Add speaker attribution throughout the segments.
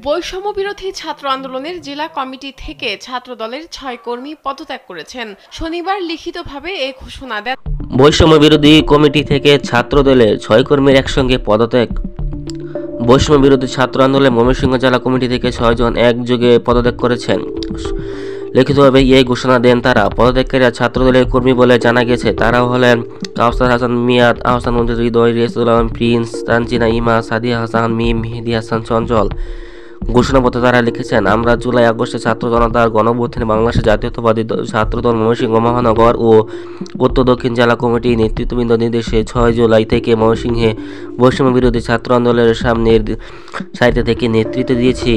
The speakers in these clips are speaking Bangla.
Speaker 1: বৈষম্য বিরোধী ছাত্র আন্দোলনের জেলা কমিটি থেকে ছাত্রদলের ৬ কর্মী পদত্যাগ করেছেন। শনিবার লিখিতভাবে এ ঘোষণা দেন।
Speaker 2: বৈষম্য বিরোধী কমিটি থেকে ছাত্রদলের ৬ কর্মীর একসঙ্গে পদত্যাগ। বৈষম্য বিরোধী ছাত্র আন্দোলনের ময়মনসিংহ জেলা কমিটি থেকে ৬ জন একযোগে পদত্যাগ করেছেন। লিখিতভাবে এই ঘোষণা দেন তারা। পদত্যাগকারীরা ছাত্রদলের কর্মী বলে জানা গেছে। তারা হলেন কাউসার হাসান মিয়াদ, আহসান মঞ্জুর, হৃদয়, রিয়াজুল আলম প্রিন্স, তানজিনা ইমা, সাদিয়া হাসান মিম, মেহেদী হাসান চঞ্চল। ঘোষণাপত্রে তারা লিখেছেন, আমরা জুলাই আগস্টে ছাত্র জনতার গণঅভ্যুত্থানে বাংলাদেশের জাতীয়তাবাদী ছাত্রদল ময়মনসিংহ মহানগর ও উত্তর দক্ষিণ জেলা কমিটি নেতৃত্ববৃন্দ নির্দেশে ৬ জুলাই থেকে ময়মনসিংহে বৈষম্য বিরোধী ছাত্র আন্দোলনের সামনের সারিতে থেকে নেতৃত্ব দিয়েছি।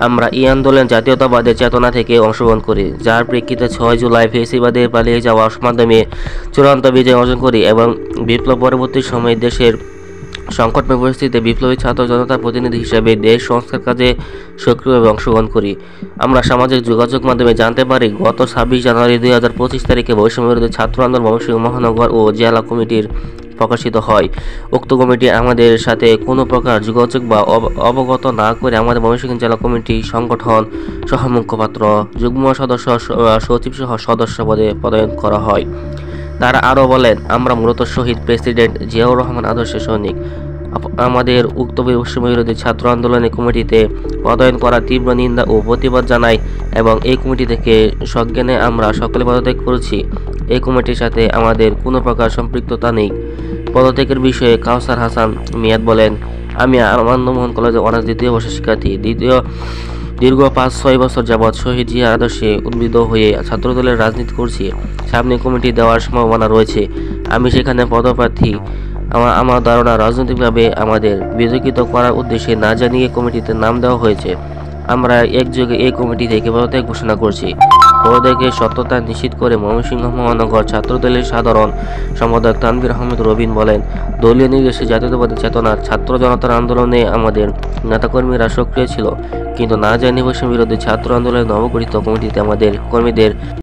Speaker 2: আমরা এই আন্দোলন জাতীয়তাবাদের চেতনা থেকে অংশগ্রহণ করি, যার প্রেক্ষিতে ৬ জুলাই ফ্যাসিবাদের পালিয়ে যাওয়ার মাধ্যমে চূড়ান্ত বিজয় অর্জন করি এবং বিপ্লব পরবর্তী সময়ে দেশের সংকটময় পরিস্থিতিতে বিপ্লবী ছাত্র জনতার প্রতিনিধি হিসেবে দেশ সংস্কার কাজে সক্রিয়ভাবে অংশগ্রহণ করি। আমরা সামাজিক যোগাযোগ মাধ্যমে জানতে পারি, গত ২৬ জানুয়ারি ২০২৫ তারিখে বৈষম্য বিরোধী ছাত্র আন্দোলন ময়মনসিংহ মহানগর ও জেলা কমিটির প্রকাশিত হয়। উক্ত কমিটি আমাদের সাথে কোনো প্রকার যোগাযোগ বা অবগত না করে আমাদের ময়মনসিংহ জেলা কমিটি সংগঠন সহ মুখপাত্র, যুগ্ম সদস্য, সচিব সহ সদস্য পদে পদায়ন করা হয়। তারা আরও বলেন, আমরা মূলত শহীদ প্রেসিডেন্ট জিয়াউর রহমান আদর্শের সৈনিক। আমাদের উক্ত বৈষম্য বিরোধী ছাত্র আন্দোলনের কমিটিতে পদায়ন করা তীব্র নিন্দা ও প্রতিবাদ জানাই এবং এই কমিটি থেকে সজ্ঞানে আমরা সকলে পদত্যাগ করেছি। এই কমিটির সাথে আমাদের কোনো প্রকার সম্পৃক্ততা নেই। পদত্যাগের বিষয়ে কাউসার হাসান মিয়াদ বলেন, আমি আনন্দমোহন কলেজে অনার্স দ্বিতীয় বর্ষের শিক্ষার্থী। দীর্ঘ ৫-৬ বছর যাবৎ শহীদ জিয়ার আদর্শে উদ্বুদ্ধ হয়ে ছাত্রদলের রাজনীতি করছি। সামনে কমিটি দেওয়ার সম্ভাবনা রয়েছে। আমি সেখানে পদপ্রার্থী। আমার ধারণা, রাজনৈতিকভাবে আমাদের বিতর্কিত করার উদ্দেশ্যে না জানিয়ে কমিটিতে নাম দেওয়া হয়েছে। আমরা একযোগে এই কমিটি থেকে পদত্যাগ ঘোষণা করছি। পদত্যাগের সত্যতা নিশ্চিত করে ময়মনসিংহ মহানগর ছাত্রদলের সাধারণ সম্পাদক তানভীর আহমেদ রবিন বলেন, দলীয় নির্দেশে জাতীয়তাবাদী চেতনার ছাত্র জনতার আন্দোলনে আমাদের নেতাকর্মীরা সক্রিয় ছিল, কিন্তু না জানিয়ে বৈষম্য বিরোধী ছাত্র আন্দোলনের নবগঠিত কমিটিতে আমাদের কর্মীদের